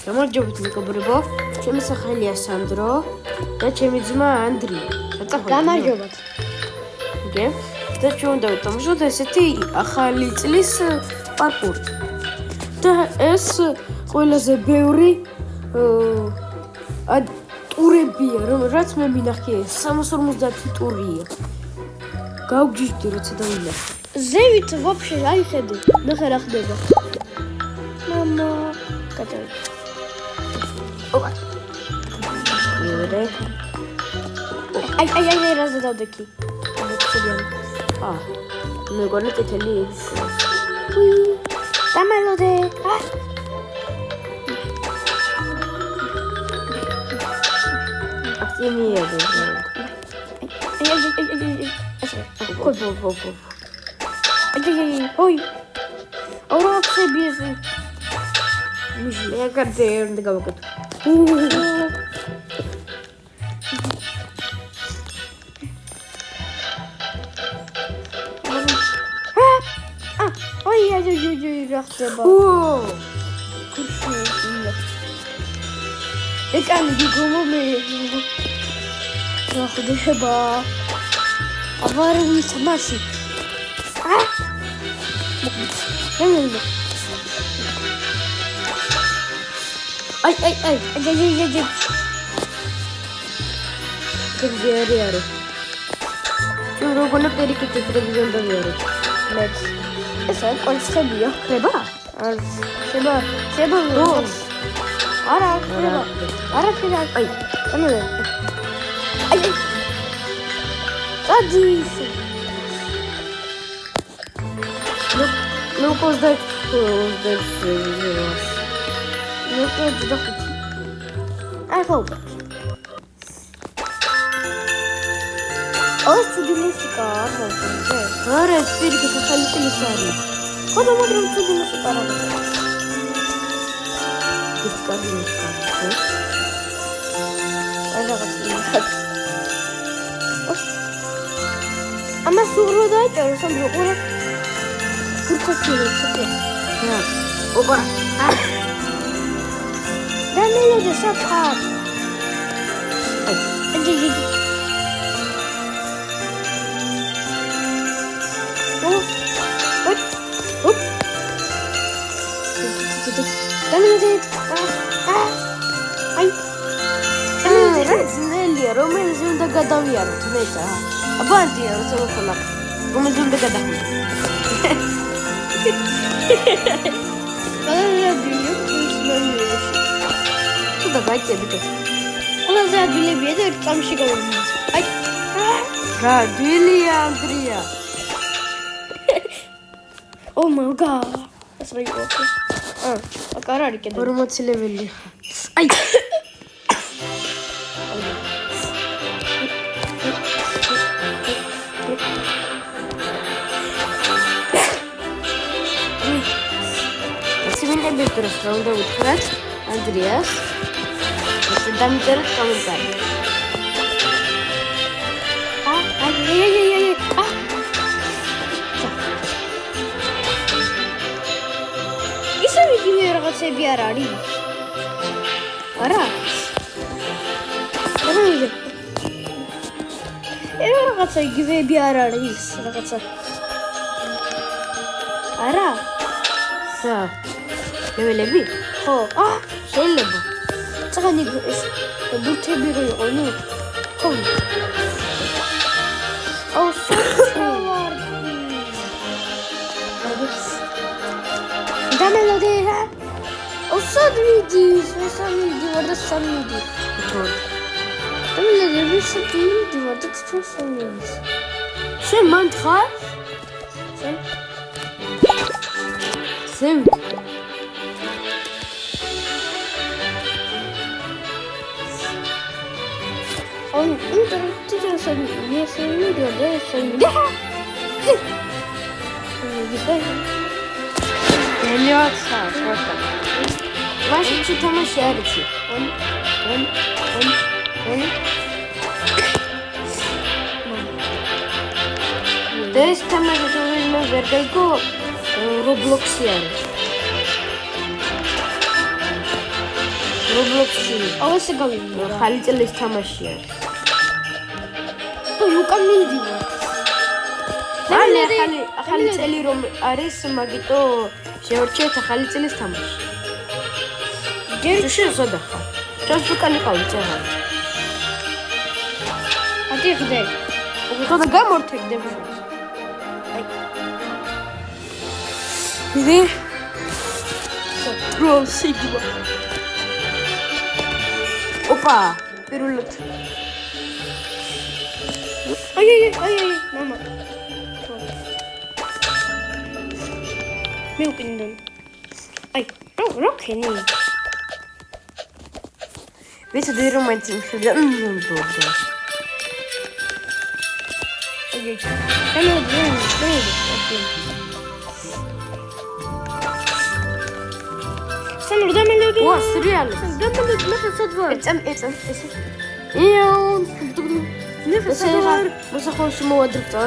გამარჯობთ მეგობრებო, ჩემი სახელია სანდრო და ჩემი ძმა ანდრი. გამარჯობათ. გე? და ჩვენ უნდა ვთამაშოთ ესეთი ახალი წლის პარკური. და ეს ყველაზე ბევრი ტურებია, რაც მე მინახე, 350 ტურია. გავგიჟდი როცა დავინახე. ზევით ვაფშე აი ხედე, ნახე რა ხდება. მამა, კატარი. ოპა. მერე. აი რაზე დავდექი. მეგონა წითელი ის. დამალოდე. აქტიმიერე. Ой. Аураксебиз. Я картер не гавкат. Ой, рахтеба. Кушай. Экан гигомоме. Рахтеба. Аварий смаши. Ай. Как диарея. Чё, рогона перекити телевизион давиаро. Нет. Это концебия. Хлеба? Шеба. Рос. Ара, хлеба. Ара, хлеба. Ай. Ай. Садись. Ну, поздать. Ну, ты дохуй. Ай, хоп. Ось це музика, Зараз перекити захалити сарі. Куди ми прям цю музика робити? Підскажи, не скажи. Я зараз не Ось. А ми сугру дайте, а сам сугру. Тут хотіли, Так. Опа. Да не люди, сапхат. Ай. Оп. Там летит. Ай. Знелі, Роман зім догадав я, знаєте, а банді я телефона. Роман зім догадав. Ну давайте я буду. Она за билет там щеголяет. Ай. Радилия Андрея. О май гад. Посмотри, а карарики. Формацилевели. Ай. Сегодня без раунда утра. Андреас. Дам тебе комментарий. Ай. ისევ იგივე რაღაცები არ არის. არა. რაღაცა იგივეები არ არის, რაღაცა. არა. სა. ლეველები? ხო. შეიძლება. წაღანი ეს ბურთები რო იყო, ნუ. ხო. აუ, საწავარდი. დამელოდე. Осадвиди, самиди, варда самиди. Дамелодე, ვისიდი, ვარდა თუ სამიდი. შენ მან ხარ? შენ? Он интернет самиди, да, самиди. Гениально, просто. Ваш что там ощарите? Он. Да есть там это возьмем вертайку Роблоксе. Roblox-ში აღესე გავიგე. ხალი წელის თამაში არის. უკან მიდივარ. ახალი წელი რომ არის, მაგიტო შევარჩიეთ ახალი წელის თამაში. შენ ზოდა ხარ. ჩას უკანი ყავი წერა. ათი ხდე. ხოდა გამორთეგდები. იდე რო სიგვა. ოპა, პირველად. აი, მამა. მე უკინდან. აი, რა ქენი? ვიცი რომანტი მშვიდა. ნუ. სამრდამელოდი. ვა, სერიალი. დამელოდი ნახე სადვარ. ეცემ. იონ. ნახე სადვარ. მოსახლეში მოვადრწა.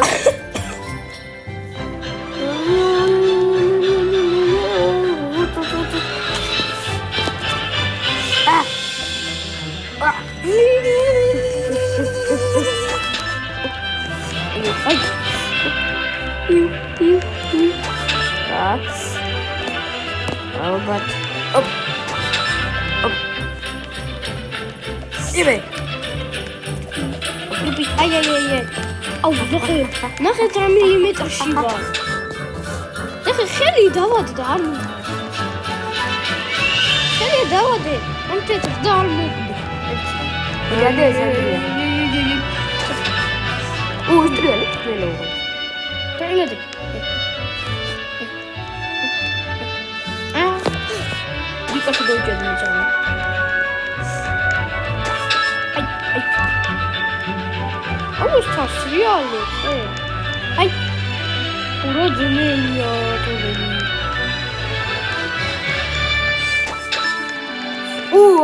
Так. Ალბათ. Оп. იბე. აი. აუ, ნახე 9 მილიმეტრში ვარ. ეხა ხელი დავადე არ მოვიდა. ხელი დავადე, ამ თეთრ და არ მოვიდა. გადაეს ადრია. ტრიალი. ტრიალი. დიკაში გოჭედი მეცამა. აი. ამას თასრიალო. აი. ურო ძმელია თორემ.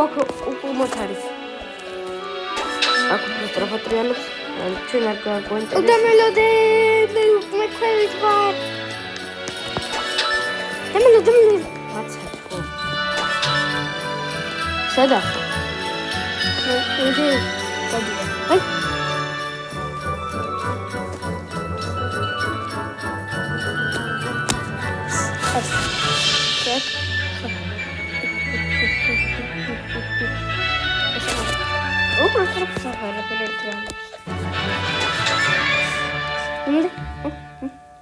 აქ უკუმოთ არის. აქ უბრალოდ ტრიალებს. ჩვენ არ გაგვენტერესებს. უდამელოდე, მე ქვევით ვარ. დამელოდე. მაცახო. სადა? ოდე. აი.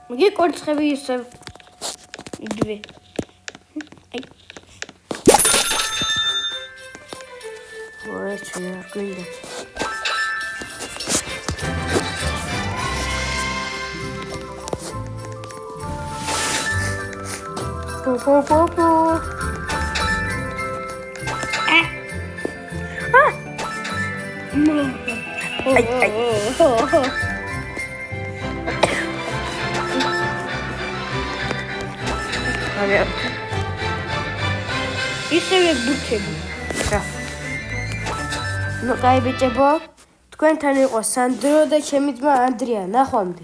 Моги корцеві все. Дві. Ай. Ой, що я глядаю. Пу-пу-пу-пу. Ай. Авиа. ისევე ბურთები. ნუ კაი ბიჭებო, თქვენთან იყო სანდრო და ჩემი ძმა ანდრია. ნახვამდის.